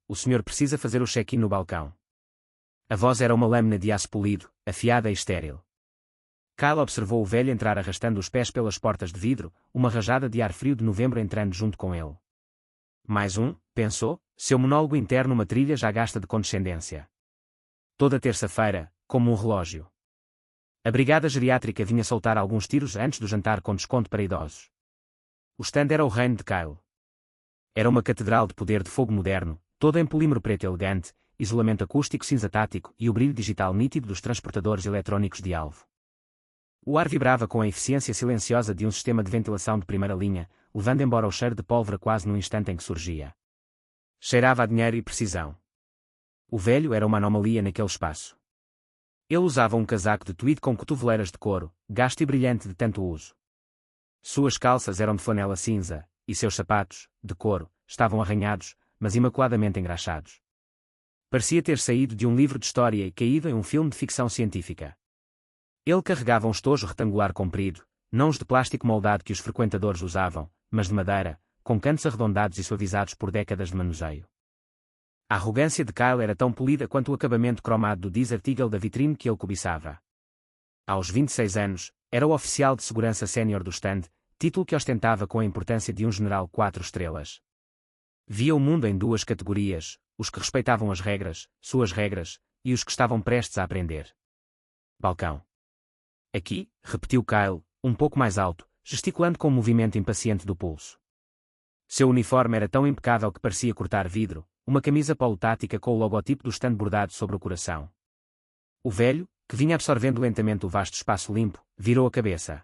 o senhor precisa fazer o check-in no balcão. A voz era uma lâmina de aço polido, afiada e estéril. Kyle observou o velho entrar arrastando os pés pelas portas de vidro, uma rajada de ar frio de novembro entrando junto com ele. Mais um, pensou, seu monólogo interno uma trilha já gasta de condescendência. Toda terça-feira, como um relógio. A brigada geriátrica vinha soltar alguns tiros antes do jantar com desconto para idosos. O stand era o reino de Kyle. Era uma catedral de poder de fogo moderno, toda em polímero preto elegante, isolamento acústico cinza tático e o brilho digital nítido dos transportadores eletrónicos de alvo. O ar vibrava com a eficiência silenciosa de um sistema de ventilação de primeira linha, levando embora o cheiro de pólvora quase no instante em que surgia. Cheirava a dinheiro e precisão. O velho era uma anomalia naquele espaço. Ele usava um casaco de tweed com cotoveleiras de couro, gasto e brilhante de tanto uso. Suas calças eram de flanela cinza, e seus sapatos, de couro, estavam arranhados, mas imaculadamente engraxados. Parecia ter saído de um livro de história e caído em um filme de ficção científica. Ele carregava um estojo retangular comprido, não os de plástico moldado que os frequentadores usavam, mas de madeira, com cantos arredondados e suavizados por décadas de manuseio. A arrogância de Kyle era tão polida quanto o acabamento cromado do Desert Eagle da vitrine que ele cobiçava. Aos 26 anos, era o oficial de segurança sénior do stand, título que ostentava com a importância de um general 4 estrelas. Via o mundo em duas categorias, os que respeitavam as regras, suas regras, e os que estavam prestes a aprender. Balcão. Aqui, repetiu Kyle, um pouco mais alto, gesticulando com um movimento impaciente do pulso. Seu uniforme era tão impecável que parecia cortar vidro, uma camisa polo tática com o logotipo do stand bordado sobre o coração. O velho, que vinha absorvendo lentamente o vasto espaço limpo, virou a cabeça.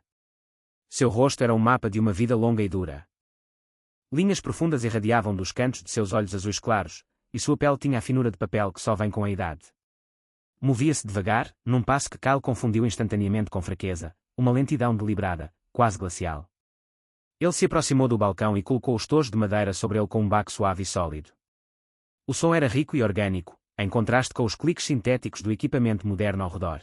Seu rosto era um mapa de uma vida longa e dura. Linhas profundas irradiavam dos cantos de seus olhos azuis claros, e sua pele tinha a finura de papel que só vem com a idade. Movia-se devagar, num passo que Kyle confundiu instantaneamente com fraqueza, uma lentidão deliberada, quase glacial. Ele se aproximou do balcão e colocou o estojo de madeira sobre ele com um baque suave e sólido. O som era rico e orgânico, em contraste com os cliques sintéticos do equipamento moderno ao redor.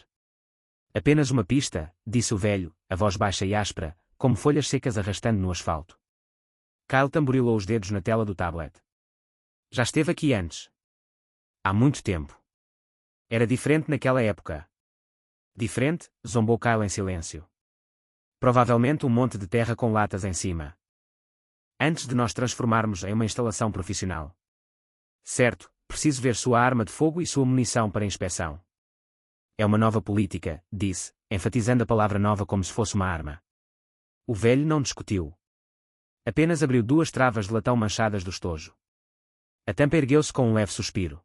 Apenas uma pista, disse o velho, a voz baixa e áspera, como folhas secas arrastando no asfalto. Kyle tamborilou os dedos na tela do tablet. Já esteve aqui antes. Há muito tempo. Era diferente naquela época. Diferente, zombou Kyle em silêncio. Provavelmente um monte de terra com latas em cima. Antes de nós transformarmos em uma instalação profissional. Certo, preciso ver sua arma de fogo e sua munição para inspeção. É uma nova política, disse, enfatizando a palavra nova como se fosse uma arma. O velho não discutiu. Apenas abriu duas travas de latão manchadas do estojo. A tampa ergueu-se com um leve suspiro.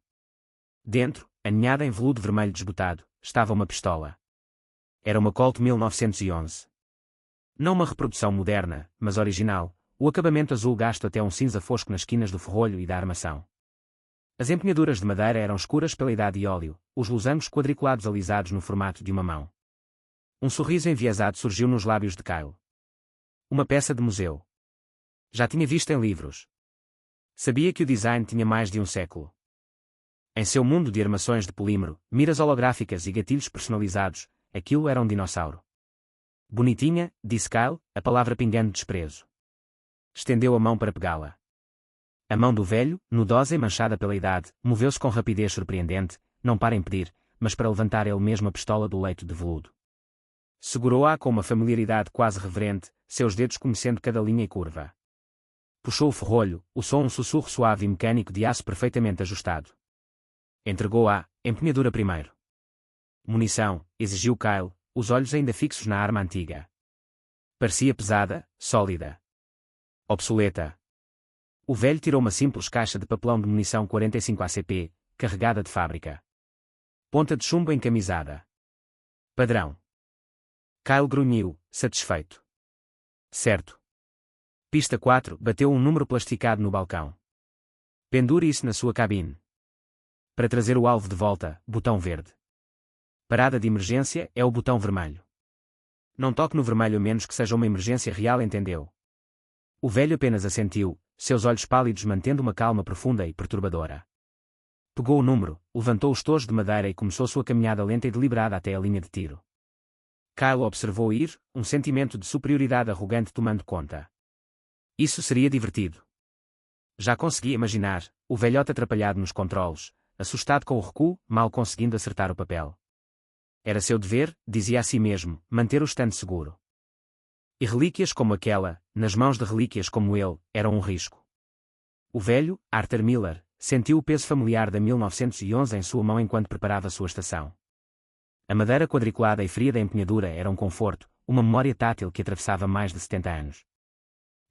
Dentro, aninhada em veludo vermelho desbotado, estava uma pistola. Era uma Colt 1911. Não uma reprodução moderna, mas original, o acabamento azul gasto até um cinza fosco nas esquinas do ferrolho e da armação. As empunhaduras de madeira eram escuras pela idade e óleo, os losangos quadriculados alisados no formato de uma mão. Um sorriso enviesado surgiu nos lábios de Kyle. Uma peça de museu. Já tinha visto em livros. Sabia que o design tinha mais de um século. Em seu mundo de armações de polímero, miras holográficas e gatilhos personalizados, aquilo era um dinossauro. Bonitinha, disse Kyle, a palavra pingando desprezo. Estendeu a mão para pegá-la. A mão do velho, nudosa e manchada pela idade, moveu-se com rapidez surpreendente, não para impedir, mas para levantar ele mesmo a pistola do leito de veludo. Segurou-a com uma familiaridade quase reverente, seus dedos conhecendo cada linha e curva. Puxou o ferrolho, o som um sussurro suave e mecânico de aço perfeitamente ajustado. Entregou a empunhadura primeiro. Munição, exigiu Kyle, os olhos ainda fixos na arma antiga. Parecia pesada, sólida. Obsoleta. O velho tirou uma simples caixa de papelão de munição 45 ACP, carregada de fábrica. Ponta de chumbo encamisada. Padrão. Kyle grunhiu, satisfeito. Certo. Pista 4, bateu um número plasticado no balcão. Pendure isso na sua cabine. Para trazer o alvo de volta, botão verde. Parada de emergência é o botão vermelho. Não toque no vermelho a menos que seja uma emergência real, entendeu? O velho apenas assentiu, seus olhos pálidos mantendo uma calma profunda e perturbadora. Pegou o número, levantou o estojo de madeira e começou sua caminhada lenta e deliberada até a linha de tiro. Kyle observou ir, um sentimento de superioridade arrogante tomando conta. Isso seria divertido. Já conseguia imaginar, o velhote atrapalhado nos controles, assustado com o recuo, mal conseguindo acertar o papel. Era seu dever, dizia a si mesmo, manter o stand seguro. E relíquias como aquela, nas mãos de relíquias como ele, eram um risco. O velho, Arthur Miller, sentiu o peso familiar da 1911 em sua mão enquanto preparava sua estação. A madeira quadriculada e fria da empunhadura era um conforto, uma memória tátil que atravessava mais de 70 anos.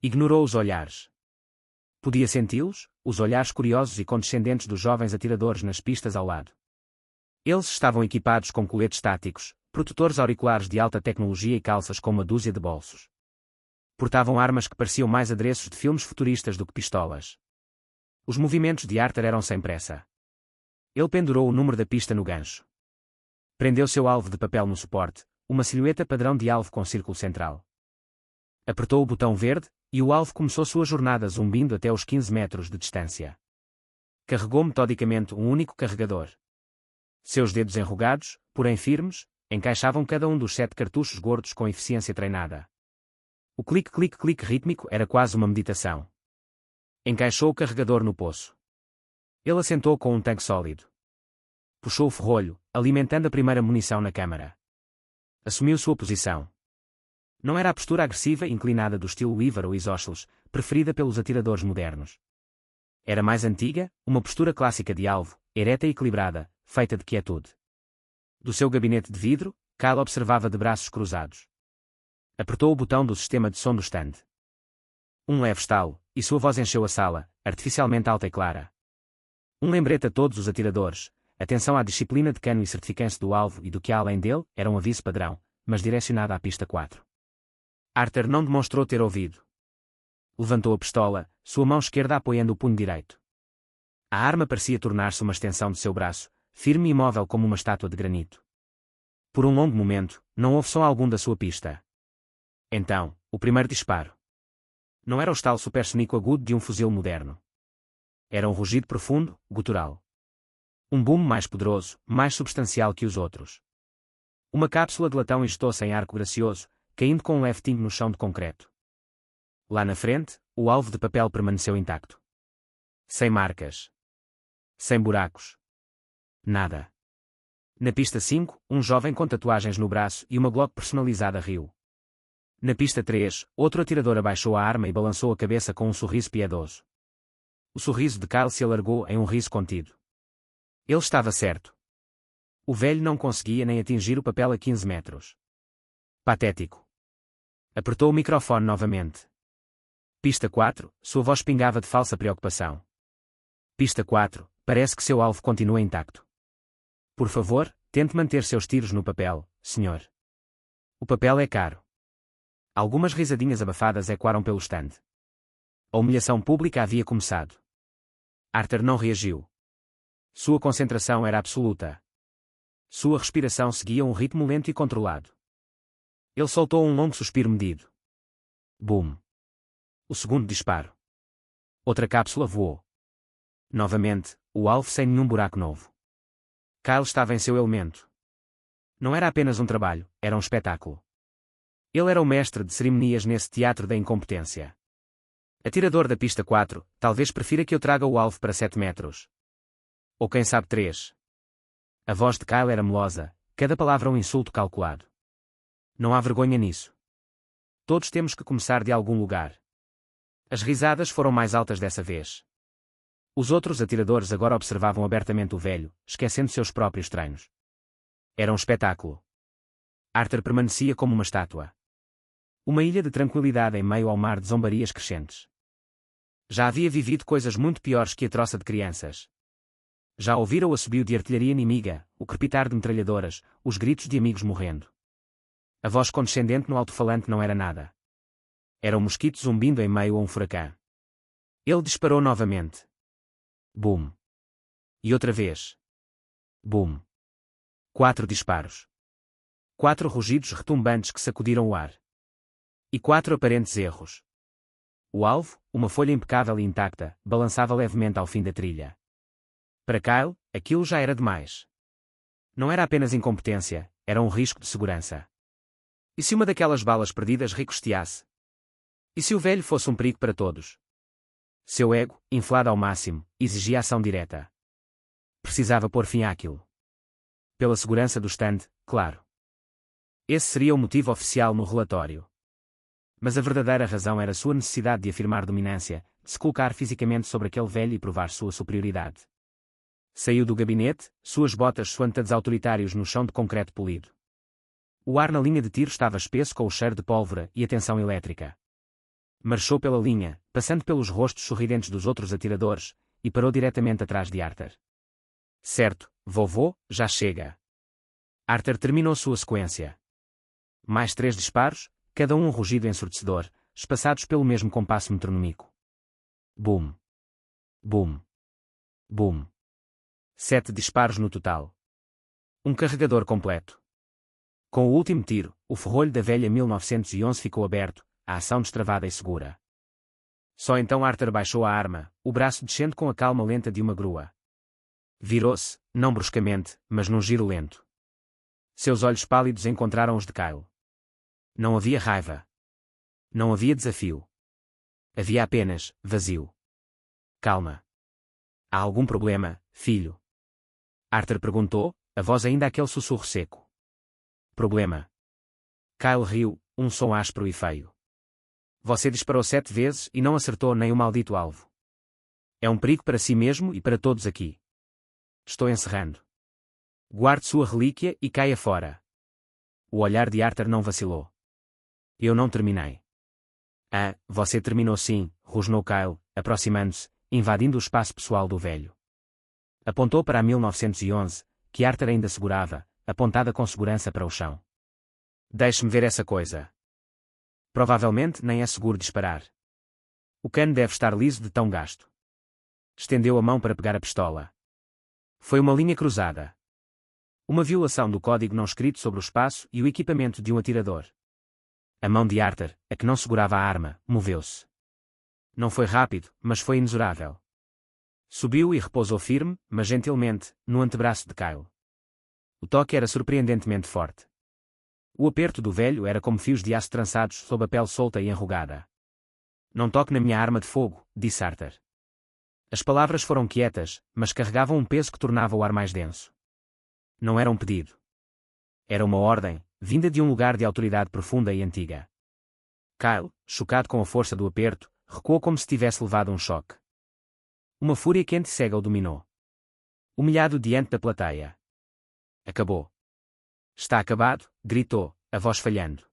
Ignorou os olhares. Podia senti-los, os olhares curiosos e condescendentes dos jovens atiradores nas pistas ao lado. Eles estavam equipados com coletes táticos, protetores auriculares de alta tecnologia e calças com uma dúzia de bolsos. Portavam armas que pareciam mais adereços de filmes futuristas do que pistolas. Os movimentos de Arthur eram sem pressa. Ele pendurou o número da pista no gancho. Prendeu seu alvo de papel no suporte, uma silhueta padrão de alvo com círculo central. Apertou o botão verde, e o alvo começou sua jornada zumbindo até os 15 metros de distância. Carregou metodicamente um único carregador. Seus dedos enrugados, porém firmes, encaixavam cada um dos 7 cartuchos gordos com eficiência treinada. O clique-clique-clique rítmico era quase uma meditação. Encaixou o carregador no poço. Ele assentou com um tanque sólido. Puxou o ferrolho, alimentando a primeira munição na câmara. Assumiu sua posição. Não era a postura agressiva e inclinada do estilo Weaver ou Isósceles, preferida pelos atiradores modernos. Era mais antiga, uma postura clássica de alvo, ereta e equilibrada, feita de quietude. Do seu gabinete de vidro, Kyle observava de braços cruzados. Apertou o botão do sistema de som do stand. Um leve estalo, e sua voz encheu a sala, artificialmente alta e clara. Um lembrete a todos os atiradores, atenção à disciplina de cano e certificância do alvo e do que há além dele, era um aviso padrão, mas direcionado à pista 4. Arthur não demonstrou ter ouvido. Levantou a pistola, sua mão esquerda apoiando o punho direito. A arma parecia tornar-se uma extensão de seu braço, firme e imóvel como uma estátua de granito. Por um longo momento, não houve som algum da sua pista. Então, o primeiro disparo. Não era o estalo supersônico agudo de um fuzil moderno. Era um rugido profundo, gutural. Um boom mais poderoso, mais substancial que os outros. Uma cápsula de latão injetou-se em arco gracioso, caindo com um leve timbre no chão de concreto. Lá na frente, o alvo de papel permaneceu intacto. Sem marcas. Sem buracos. Nada. Na pista 5, um jovem com tatuagens no braço e uma Glock personalizada riu. Na pista 3, outro atirador abaixou a arma e balançou a cabeça com um sorriso piedoso. O sorriso de Kyle se alargou em um riso contido. Ele estava certo. O velho não conseguia nem atingir o papel a 15 metros. Patético. Apertou o microfone novamente. Pista 4, sua voz pingava de falsa preocupação. Pista 4, parece que seu alvo continua intacto. Por favor, tente manter seus tiros no papel, senhor. O papel é caro. Algumas risadinhas abafadas ecoaram pelo stand. A humilhação pública havia começado. Arthur não reagiu. Sua concentração era absoluta. Sua respiração seguia um ritmo lento e controlado. Ele soltou um longo suspiro medido. Boom. O segundo disparo. Outra cápsula voou. Novamente, o alvo sem nenhum buraco novo. Kyle estava em seu elemento. Não era apenas um trabalho, era um espetáculo. Ele era o mestre de cerimonias nesse teatro da incompetência. Atirador da pista 4, talvez prefira que eu traga o alvo para 7 metros. Ou quem sabe 3. A voz de Kyle era melosa, cada palavra um insulto calculado. Não há vergonha nisso. Todos temos que começar de algum lugar. As risadas foram mais altas dessa vez. Os outros atiradores agora observavam abertamente o velho, esquecendo seus próprios treinos. Era um espetáculo. Arthur permanecia como uma estátua. Uma ilha de tranquilidade em meio ao mar de zombarias crescentes. Já havia vivido coisas muito piores que a troça de crianças. Já ouvira o assobio de artilharia inimiga, o crepitar de metralhadoras, os gritos de amigos morrendo. A voz condescendente no alto-falante não era nada. Era um mosquito zumbindo em meio a um furacão. Ele disparou novamente. Boom. E outra vez. Boom. 4 disparos. 4 rugidos retumbantes que sacudiram o ar. E 4 aparentes erros. O alvo, uma folha impecável e intacta, balançava levemente ao fim da trilha. Para Kyle, aquilo já era demais. Não era apenas incompetência, era um risco de segurança. E se uma daquelas balas perdidas ricocheteasse? E se o velho fosse um perigo para todos? Seu ego, inflado ao máximo, exigia ação direta. Precisava pôr fim àquilo. Pela segurança do stand, claro. Esse seria o motivo oficial no relatório. Mas a verdadeira razão era sua necessidade de afirmar dominância, de se colocar fisicamente sobre aquele velho e provar sua superioridade. Saiu do gabinete, suas botas suantes autoritários no chão de concreto polido. O ar na linha de tiro estava espesso com o cheiro de pólvora e a tensão elétrica. Marchou pela linha, passando pelos rostos sorridentes dos outros atiradores, e parou diretamente atrás de Arthur. Certo, vovô, já chega. Arthur terminou sua sequência. Mais 3 disparos, cada um rugido ensurdecedor, espaçados pelo mesmo compasso metronômico. Bum. Bum. Bum. 7 disparos no total. Um carregador completo. Com o último tiro, o ferrolho da velha 1911 ficou aberto, a ação destravada e segura. Só então Arthur baixou a arma, o braço descendo com a calma lenta de uma grua. Virou-se, não bruscamente, mas num giro lento. Seus olhos pálidos encontraram os de Kyle. Não havia raiva. Não havia desafio. Havia apenas vazio. Calma. Há algum problema, filho? Arthur perguntou, a voz ainda aquele sussurro seco. Problema. Kyle riu, um som áspero e feio. Você disparou 7 vezes e não acertou nem o maldito alvo. É um perigo para si mesmo e para todos aqui. Estou encerrando. Guarde sua relíquia e caia fora. O olhar de Arthur não vacilou. Eu não terminei. Ah, você terminou sim, rosnou Kyle, aproximando-se, invadindo o espaço pessoal do velho. Apontou para a 1911, que Arthur ainda segurava, apontada com segurança para o chão. Deixe-me ver essa coisa. Provavelmente nem é seguro disparar. O cano deve estar liso de tão gasto. Estendeu a mão para pegar a pistola. Foi uma linha cruzada. Uma violação do código não escrito sobre o espaço e o equipamento de um atirador. A mão de Arthur, a que não segurava a arma, moveu-se. Não foi rápido, mas foi inexorável. Subiu e repousou firme, mas gentilmente, no antebraço de Kyle. O toque era surpreendentemente forte. O aperto do velho era como fios de aço trançados sob a pele solta e enrugada. Não toque na minha arma de fogo, disse Arthur. As palavras foram quietas, mas carregavam um peso que tornava o ar mais denso. Não era um pedido. Era uma ordem, vinda de um lugar de autoridade profunda e antiga. Kyle, chocado com a força do aperto, recuou como se tivesse levado um choque. Uma fúria quente e cega o dominou. Humilhado diante da plateia. Acabou. Está acabado, gritou, a voz falhando.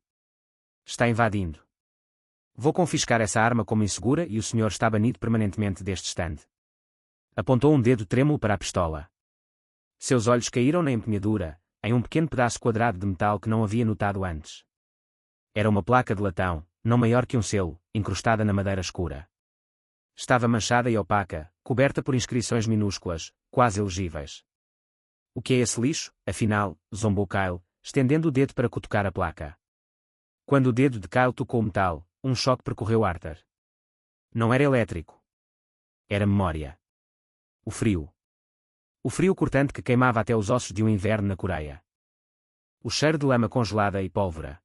Está invadindo. Vou confiscar essa arma como insegura e o senhor está banido permanentemente deste stand. Apontou um dedo trêmulo para a pistola. Seus olhos caíram na empunhadura, em um pequeno pedaço quadrado de metal que não havia notado antes. Era uma placa de latão, não maior que um selo, incrustada na madeira escura. Estava manchada e opaca, coberta por inscrições minúsculas, quase ilegíveis. O que é esse lixo, afinal? Zombou Kyle, estendendo o dedo para cutucar a placa. Quando o dedo de Kyle tocou o metal, um choque percorreu Arthur. Não era elétrico. Era memória. O frio. O frio cortante que queimava até os ossos de um inverno na Coreia. O cheiro de lama congelada e pólvora.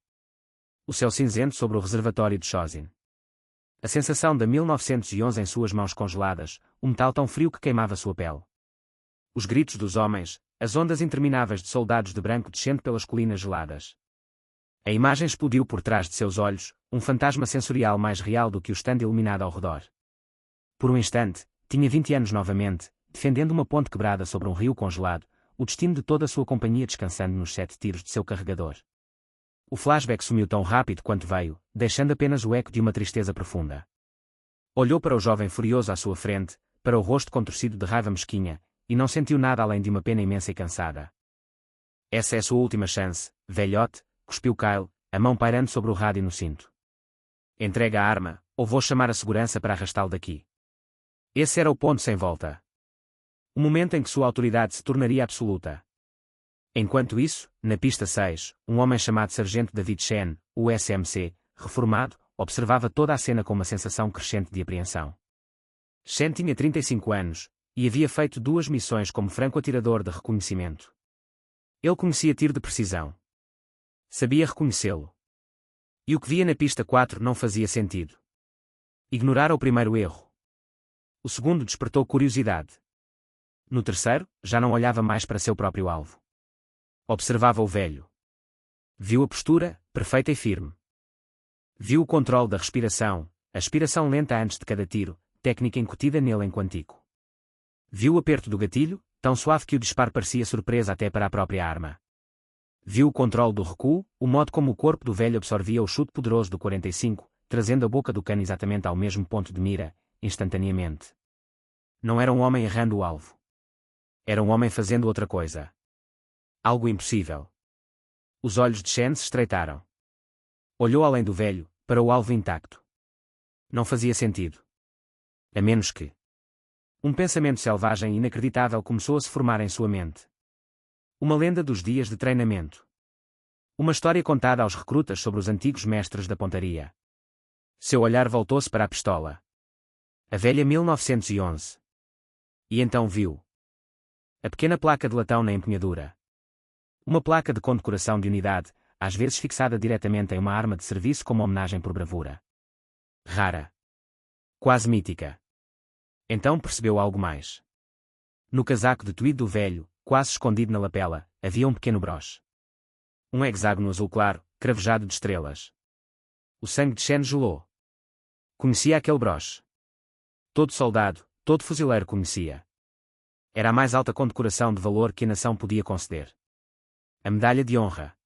O céu cinzento sobre o reservatório de Chosin. A sensação da 1911 em suas mãos congeladas, o metal tão frio que queimava sua pele. Os gritos dos homens, as ondas intermináveis de soldados de branco descendo pelas colinas geladas. A imagem explodiu por trás de seus olhos, um fantasma sensorial mais real do que o stand iluminado ao redor. Por um instante, tinha 20 anos novamente, defendendo uma ponte quebrada sobre um rio congelado, o destino de toda a sua companhia descansando nos 7 tiros de seu carregador. O flashback sumiu tão rápido quanto veio, deixando apenas o eco de uma tristeza profunda. Olhou para o jovem furioso à sua frente, para o rosto contorcido de raiva mesquinha, e não sentiu nada além de uma pena imensa e cansada. Essa é a sua última chance, velhote, cuspiu Kyle, a mão pairando sobre o rádio no cinto. Entrega a arma, ou vou chamar a segurança para arrastá-lo daqui. Esse era o ponto sem volta. O momento em que sua autoridade se tornaria absoluta. Enquanto isso, na pista 6, um homem chamado Sargento David Shen, o SMC, reformado, observava toda a cena com uma sensação crescente de apreensão. Shen tinha 35 anos, e havia feito 2 missões como franco-atirador de reconhecimento. Ele conhecia tiro de precisão. Sabia reconhecê-lo. E o que via na pista 4 não fazia sentido. Ignorara o primeiro erro. O segundo despertou curiosidade. No terceiro, já não olhava mais para seu próprio alvo. Observava o velho. Viu a postura, perfeita e firme. Viu o controle da respiração, a aspiração lenta antes de cada tiro, técnica incutida nele em Quantico. Viu o aperto do gatilho, tão suave que o disparo parecia surpresa até para a própria arma. Viu o controle do recuo, o modo como o corpo do velho absorvia o chute poderoso do 45, trazendo a boca do cano exatamente ao mesmo ponto de mira, instantaneamente. Não era um homem errando o alvo. Era um homem fazendo outra coisa. Algo impossível. Os olhos de Shen se estreitaram. Olhou além do velho, para o alvo intacto. Não fazia sentido. A menos que... Um pensamento selvagem e inacreditável começou a se formar em sua mente. Uma lenda dos dias de treinamento. Uma história contada aos recrutas sobre os antigos mestres da pontaria. Seu olhar voltou-se para a pistola. A velha 1911. E então viu a pequena placa de latão na empunhadura. Uma placa de condecoração de unidade, às vezes fixada diretamente em uma arma de serviço como homenagem por bravura. Rara. Quase mítica. Então percebeu algo mais. No casaco de tweed do velho, quase escondido na lapela, havia um pequeno broche. Um hexágono azul claro, cravejado de estrelas. O sangue de Shen gelou. Conhecia aquele broche. Todo soldado, todo fuzileiro conhecia. Era a mais alta condecoração de valor que a nação podia conceder. A medalha de honra.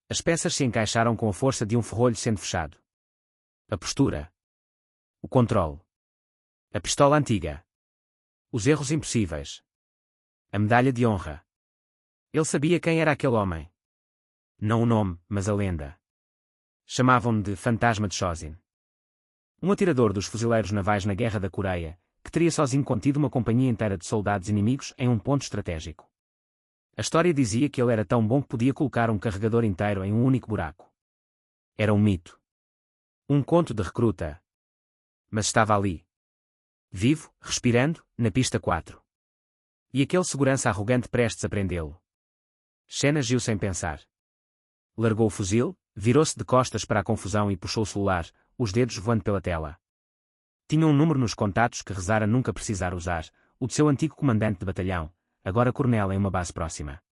As peças se encaixaram com a força de um ferrolho sendo fechado. A postura. O controle. A pistola antiga. Os erros impossíveis. A medalha de honra. Ele sabia quem era aquele homem. Não o nome, mas a lenda. Chamavam-no de Fantasma de Chosin. Um atirador dos fuzileiros navais na Guerra da Coreia, que teria sozinho contido uma companhia inteira de soldados inimigos em um ponto estratégico. A história dizia que ele era tão bom que podia colocar um carregador inteiro em um único buraco. Era um mito. Um conto de recruta. Mas estava ali. Vivo, respirando, na pista 4. E aquele segurança arrogante prestes a prendê-lo. Shen agiu sem pensar. Largou o fuzil, virou-se de costas para a confusão e puxou o celular, os dedos voando pela tela. Tinha um número nos contatos que rezara nunca precisar usar, o de seu antigo comandante de batalhão, agora coronel em uma base próxima.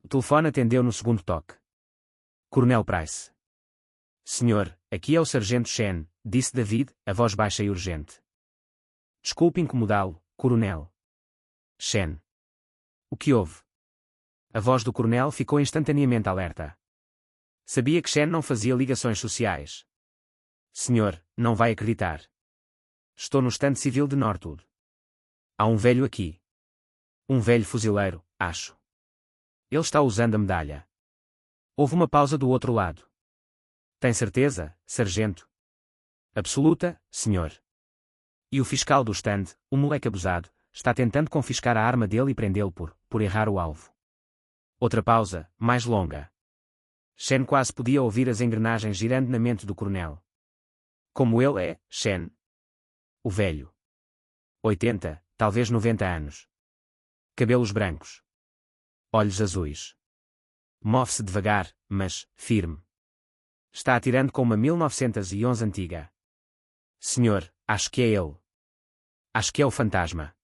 O telefone atendeu no segundo toque. Coronel Price. Senhor, aqui é o sargento Shen, disse David, a voz baixa e urgente. Desculpe incomodá-lo, coronel. Shen. O que houve? A voz do coronel ficou instantaneamente alerta. Sabia que Shen não fazia ligações sociais. Senhor, não vai acreditar. Estou no estande civil de Northwood. Há um velho aqui. Um velho fuzileiro, acho. Ele está usando a medalha. Houve uma pausa do outro lado. Tem certeza, sargento? Absoluta, senhor. E o fiscal do estande, um moleque abusado, está tentando confiscar a arma dele e prendê-lo por errar o alvo. Outra pausa, mais longa. Shen quase podia ouvir as engrenagens girando na mente do coronel. Como ele é, Shen. O velho. 80, talvez 90 anos. Cabelos brancos. Olhos azuis. Move-se devagar, mas firme. Está atirando com uma 1911 antiga. Senhor, acho que é ele. Acho que é o fantasma.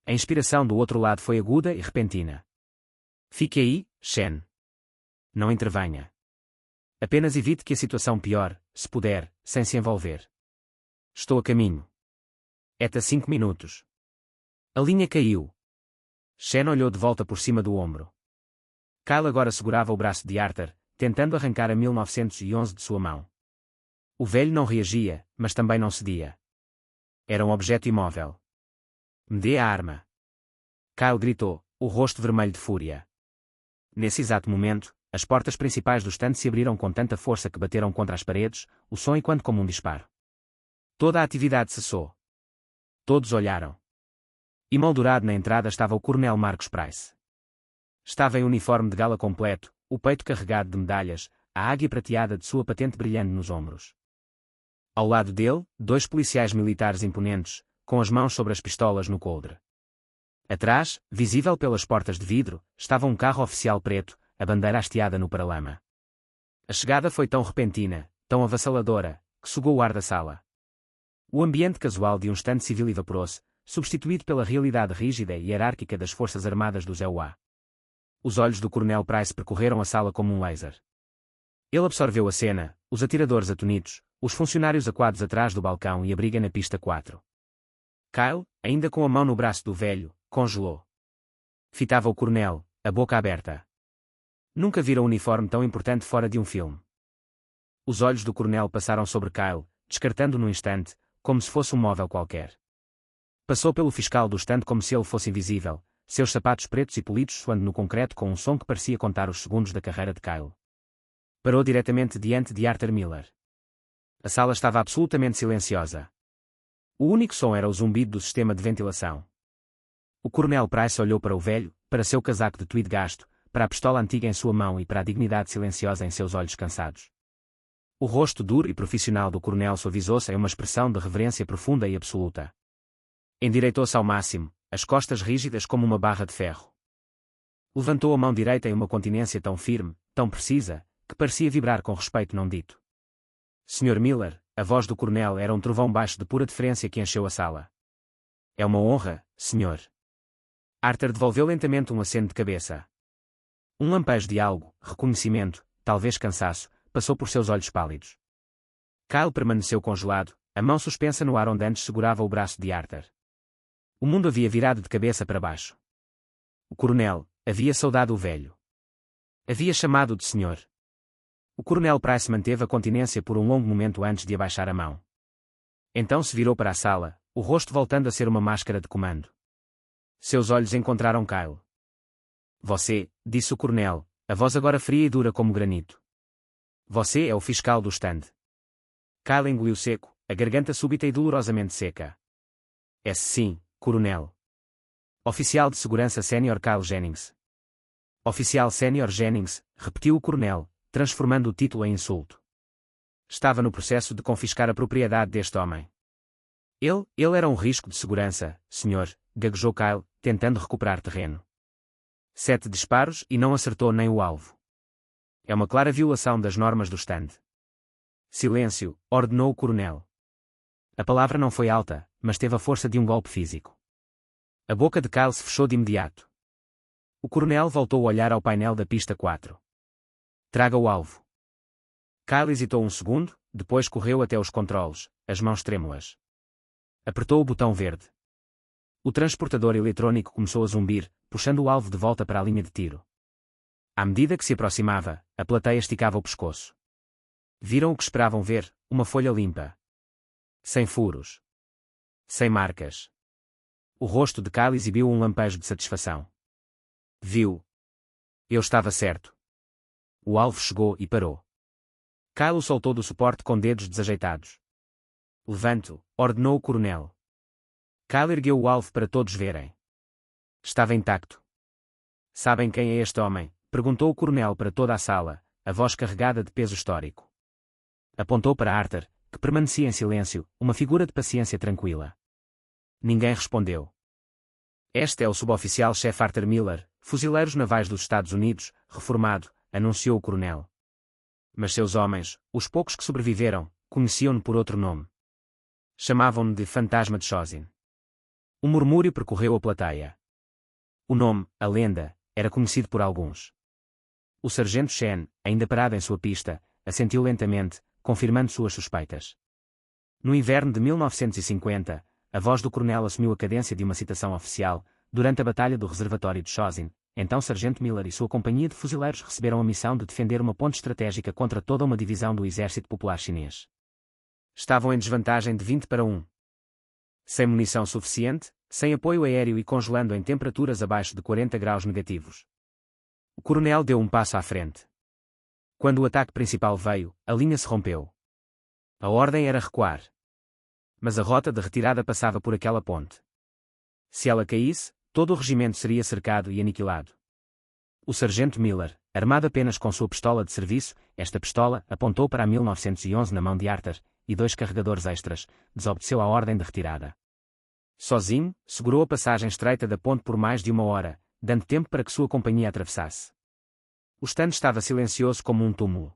A inspiração do outro lado foi aguda e repentina. Fique aí, Shen. Não intervenha. Apenas evite que a situação piore, se puder, sem se envolver. Estou a caminho. Eta 5 minutos. A linha caiu. Shen olhou de volta por cima do ombro. Kyle agora segurava o braço de Arthur, tentando arrancar a 1911 de sua mão. O velho não reagia, mas também não cedia. Era um objeto imóvel. Me dê a arma. Kyle gritou, o rosto vermelho de fúria. Nesse exato momento, as portas principais do estande se abriram com tanta força que bateram contra as paredes, o som ecoando como um disparo. Toda a atividade cessou. Todos olharam. Emoldurado na entrada estava o coronel Marcus Price. Estava em uniforme de gala completo, o peito carregado de medalhas, a águia prateada de sua patente brilhando nos ombros. Ao lado dele, 2 policiais militares imponentes, com as mãos sobre as pistolas no coldre. Atrás, visível pelas portas de vidro, estava um carro oficial preto, a bandeira hasteada no paralama. A chegada foi tão repentina, tão avassaladora, que sugou o ar da sala. O ambiente casual de um estande civil evaporou-se, substituído pela realidade rígida e hierárquica das Forças Armadas dos EUA. Os olhos do Coronel Price percorreram a sala como um laser. Ele absorveu a cena, os atiradores atonitos, os funcionários acuados atrás do balcão e a briga na pista 4. Kyle, ainda com a mão no braço do velho, congelou. Fitava o coronel, a boca aberta. Nunca vira um uniforme tão importante fora de um filme. Os olhos do coronel passaram sobre Kyle, descartando num instante, como se fosse um móvel qualquer. Passou pelo fiscal do estande como se ele fosse invisível, seus sapatos pretos e polidos soando no concreto com um som que parecia contar os segundos da carreira de Kyle. Parou diretamente diante de Arthur Miller. A sala estava absolutamente silenciosa. O único som era o zumbido do sistema de ventilação. O coronel Price olhou para o velho, para seu casaco de tweed gasto, para a pistola antiga em sua mão e para a dignidade silenciosa em seus olhos cansados. O rosto duro e profissional do coronel suavizou-se em uma expressão de reverência profunda e absoluta. Endireitou-se ao máximo, as costas rígidas como uma barra de ferro. Levantou a mão direita em uma continência tão firme, tão precisa, que parecia vibrar com respeito não dito. Sr. Miller, a voz do coronel era um trovão baixo de pura deferência que encheu a sala. É uma honra, senhor. Arthur devolveu lentamente um aceno de cabeça. Um lampejo de algo, reconhecimento, talvez cansaço, passou por seus olhos pálidos. Kyle permaneceu congelado, a mão suspensa no ar onde antes segurava o braço de Arthur. O mundo havia virado de cabeça para baixo. O coronel havia saudado o velho. Havia chamado de senhor. O coronel Price manteve a continência por um longo momento antes de abaixar a mão. Então se virou para a sala, o rosto voltando a ser uma máscara de comando. Seus olhos encontraram Kyle. Você, disse o coronel, a voz agora fria e dura como granito. Você é o fiscal do estande. Kyle engoliu seco, a garganta súbita e dolorosamente seca. É sim, coronel. Oficial de segurança sénior Kyle Jennings. Oficial sénior Jennings, repetiu o coronel, transformando o título em insulto. Estava no processo de confiscar a propriedade deste homem. Ele era um risco de segurança, senhor, gaguejou Kyle, tentando recuperar terreno. 7 disparos e não acertou nem o alvo. É uma clara violação das normas do estande. Silêncio, ordenou o coronel. A palavra não foi alta, mas teve a força de um golpe físico. A boca de Kyle se fechou de imediato. O coronel voltou a olhar ao painel da pista 4. Traga o alvo. Kyle hesitou um segundo, depois correu até os controles, as mãos trêmulas. Apertou o botão verde. O transportador eletrônico começou a zumbir, puxando o alvo de volta para a linha de tiro. À medida que se aproximava, a plateia esticava o pescoço. Viram o que esperavam ver, uma folha limpa. Sem furos. Sem marcas. O rosto de Kyle exibiu um lampejo de satisfação. Viu. Eu estava certo. O alvo chegou e parou. Kyle o soltou do suporte com dedos desajeitados. Levante-o, ordenou o coronel. Kyle ergueu o alvo para todos verem. Estava intacto. Sabem quem é este homem? Perguntou o coronel para toda a sala, a voz carregada de peso histórico. Apontou para Arthur, que permanecia em silêncio, uma figura de paciência tranquila. Ninguém respondeu. Este é o suboficial-chefe Arthur Miller, fuzileiros navais dos Estados Unidos, reformado, anunciou o coronel. Mas seus homens, os poucos que sobreviveram, conheciam-no por outro nome. Chamavam-no de Fantasma de Chosin. Um murmúrio percorreu a plateia. O nome, a lenda, era conhecido por alguns. O sargento Shen, ainda parado em sua pista, assentiu lentamente, confirmando suas suspeitas. No inverno de 1950, a voz do coronel assumiu a cadência de uma citação oficial, durante a Batalha do Reservatório de Chosin. Então Sargento Miller e sua companhia de fuzileiros receberam a missão de defender uma ponte estratégica contra toda uma divisão do Exército Popular Chinês. Estavam em desvantagem de 20 para 1. Sem munição suficiente, sem apoio aéreo e congelando em temperaturas abaixo de 40 graus negativos. O coronel deu um passo à frente. Quando o ataque principal veio, a linha se rompeu. A ordem era recuar. Mas a rota de retirada passava por aquela ponte. Se ela caísse, todo o regimento seria cercado e aniquilado. O sargento Miller, armado apenas com sua pistola de serviço, esta pistola apontou para a 1911 na mão de Arthur, e 2 carregadores extras, desobedeceu à ordem de retirada. Sozinho, segurou a passagem estreita da ponte por mais de 1 hora, dando tempo para que sua companhia atravessasse. O estande estava silencioso como um túmulo.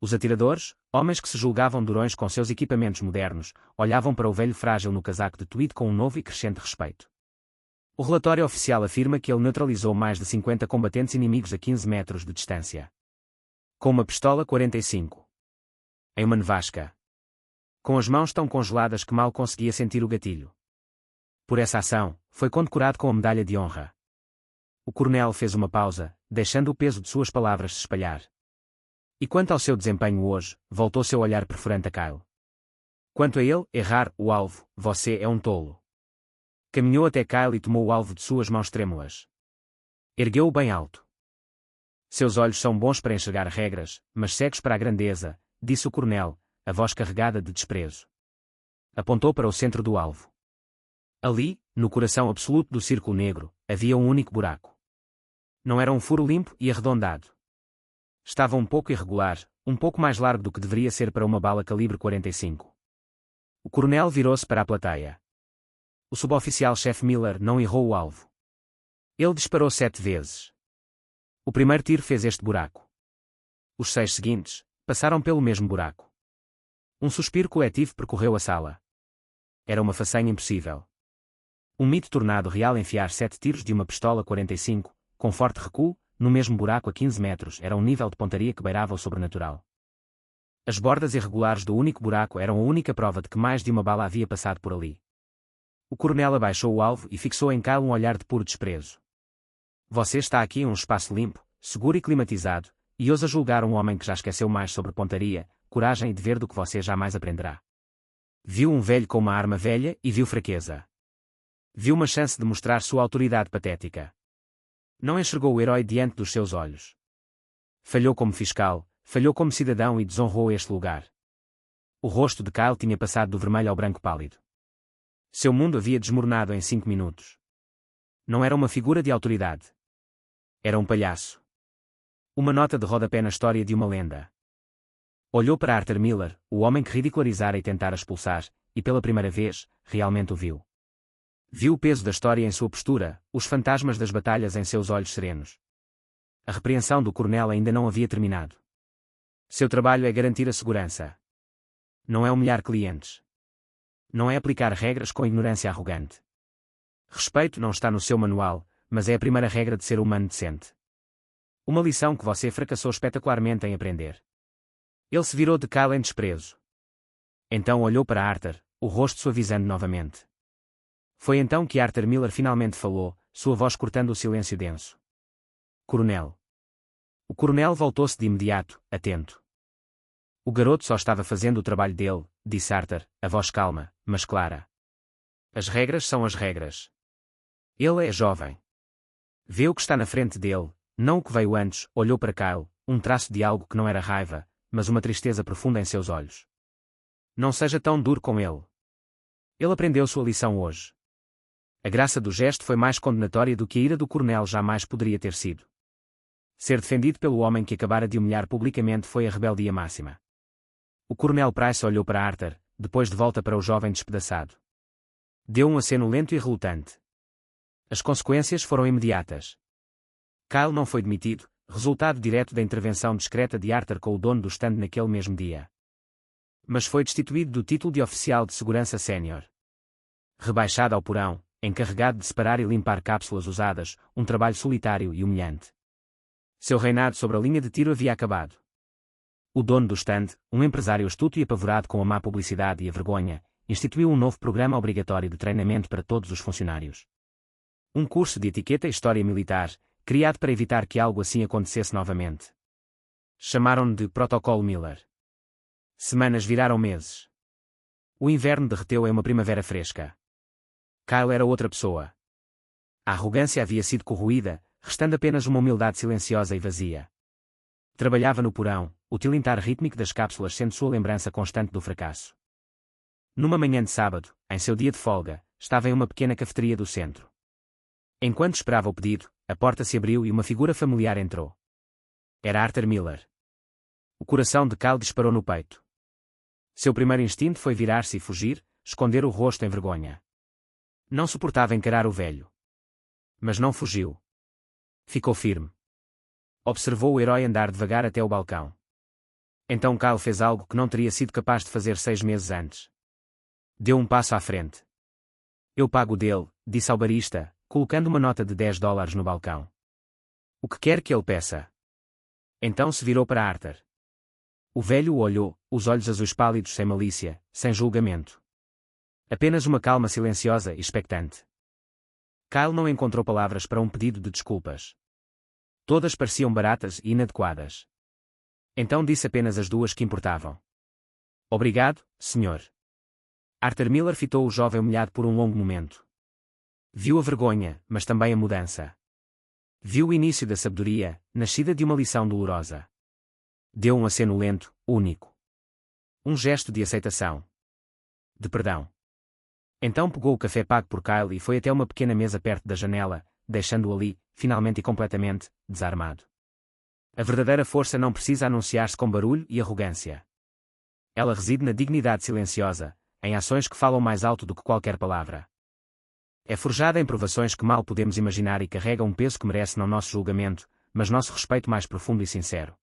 Os atiradores, homens que se julgavam durões com seus equipamentos modernos, olhavam para o velho frágil no casaco de tweed com um novo e crescente respeito. O relatório oficial afirma que ele neutralizou mais de 50 combatentes inimigos a 15 metros de distância. Com uma pistola 45. Em uma nevasca. Com as mãos tão congeladas que mal conseguia sentir o gatilho. Por essa ação, foi condecorado com a medalha de honra. O coronel fez uma pausa, deixando o peso de suas palavras se espalhar. E quanto ao seu desempenho hoje, voltou seu olhar perfurante a Kyle. Quanto a ele, errar o alvo, você é um tolo. Caminhou até Kyle e tomou o alvo de suas mãos trêmulas. Ergueu-o bem alto. Seus olhos são bons para enxergar regras, mas cegos para a grandeza, disse o coronel, a voz carregada de desprezo. Apontou para o centro do alvo. Ali, no coração absoluto do círculo negro, havia um único buraco. Não era um furo limpo e arredondado. Estava um pouco irregular, um pouco mais largo do que deveria ser para uma bala calibre 45. O coronel virou-se para a plateia. O suboficial-chefe Miller não errou o alvo. Ele disparou 7 vezes. O primeiro tiro fez este buraco. Os 6 seguintes passaram pelo mesmo buraco. Um suspiro coletivo percorreu a sala. Era uma façanha impossível. Um mito tornado real enfiar 7 tiros de uma pistola 45, com forte recuo, no mesmo buraco a 15 metros era um nível de pontaria que beirava o sobrenatural. As bordas irregulares do único buraco eram a única prova de que mais de uma bala havia passado por ali. O coronel abaixou o alvo e fixou em Kyle um olhar de puro desprezo. Você está aqui em um espaço limpo, seguro e climatizado, e ousa julgar um homem que já esqueceu mais sobre pontaria, coragem e dever do que você jamais aprenderá. Viu um velho com uma arma velha e viu fraqueza. Viu uma chance de mostrar sua autoridade patética. Não enxergou o herói diante dos seus olhos. Falhou como fiscal, falhou como cidadão e desonrou este lugar. O rosto de Kyle tinha passado do vermelho ao branco pálido. Seu mundo havia desmoronado em 5 minutos. Não era uma figura de autoridade. Era um palhaço. Uma nota de rodapé na história de uma lenda. Olhou para Arthur Miller, o homem que ridicularizara e tentara expulsar, e pela primeira vez, realmente o viu. Viu o peso da história em sua postura, os fantasmas das batalhas em seus olhos serenos. A repreensão do coronel ainda não havia terminado. Seu trabalho é garantir a segurança. Não é humilhar clientes. Não é aplicar regras com ignorância arrogante. Respeito não está no seu manual, mas é a primeira regra de ser humano decente. Uma lição que você fracassou espetacularmente em aprender. Ele se virou de Kyle em desprezo. Então olhou para Arthur, o rosto suavizando novamente. Foi então que Arthur Miller finalmente falou, sua voz cortando o silêncio denso. Coronel. O coronel voltou-se de imediato, atento. O garoto só estava fazendo o trabalho dele, disse Arthur, a voz calma, mas clara. As regras são as regras. Ele é jovem. Vê o que está na frente dele, não o que veio antes, olhou para Kyle, um traço de algo que não era raiva, mas uma tristeza profunda em seus olhos. Não seja tão duro com ele. Ele aprendeu sua lição hoje. A graça do gesto foi mais condenatória do que a ira do coronel jamais poderia ter sido. Ser defendido pelo homem que acabara de humilhar publicamente foi a rebeldia máxima. O coronel Price olhou para Arthur, depois de volta para o jovem despedaçado. Deu um aceno lento e relutante. As consequências foram imediatas. Kyle não foi demitido, resultado direto da intervenção discreta de Arthur com o dono do stand naquele mesmo dia. Mas foi destituído do título de oficial de segurança sénior. Rebaixado ao porão, encarregado de separar e limpar cápsulas usadas, um trabalho solitário e humilhante. Seu reinado sobre a linha de tiro havia acabado. O dono do stand, um empresário astuto e apavorado com a má publicidade e a vergonha, instituiu um novo programa obrigatório de treinamento para todos os funcionários. Um curso de etiqueta e história militar, criado para evitar que algo assim acontecesse novamente. Chamaram-no de Protocolo Miller. Semanas viraram meses. O inverno derreteu em uma primavera fresca. Kyle era outra pessoa. A arrogância havia sido corroída, restando apenas uma humildade silenciosa e vazia. Trabalhava no porão, o tilintar rítmico das cápsulas sendo sua lembrança constante do fracasso. Numa manhã de sábado, em seu dia de folga, estava em uma pequena cafeteria do centro. Enquanto esperava o pedido, a porta se abriu e uma figura familiar entrou. Era Arthur Miller. O coração de Kyle disparou no peito. Seu primeiro instinto foi virar-se e fugir, esconder o rosto em vergonha. Não suportava encarar o velho. Mas não fugiu. Ficou firme. Observou o herói andar devagar até o balcão. Então Kyle fez algo que não teria sido capaz de fazer 6 meses antes. Deu um passo à frente. Eu pago o dele, disse ao barista, colocando uma nota de $10 no balcão. O que quer que ele peça? Então se virou para Arthur. O velho o olhou, os olhos azuis pálidos sem malícia, sem julgamento. Apenas uma calma silenciosa e expectante. Kyle não encontrou palavras para um pedido de desculpas. Todas pareciam baratas e inadequadas. Então disse apenas as duas que importavam. Obrigado, senhor. Arthur Miller fitou o jovem humilhado por um longo momento. Viu a vergonha, mas também a mudança. Viu o início da sabedoria, nascida de uma lição dolorosa. Deu um aceno lento, único. Um gesto de aceitação. De perdão. Então pegou o café pago por Kyle e foi até uma pequena mesa perto da janela, deixando-o ali, finalmente e completamente, desarmado. A verdadeira força não precisa anunciar-se com barulho e arrogância. Ela reside na dignidade silenciosa, em ações que falam mais alto do que qualquer palavra. É forjada em provações que mal podemos imaginar e carrega um peso que merece não nosso julgamento, mas nosso respeito mais profundo e sincero.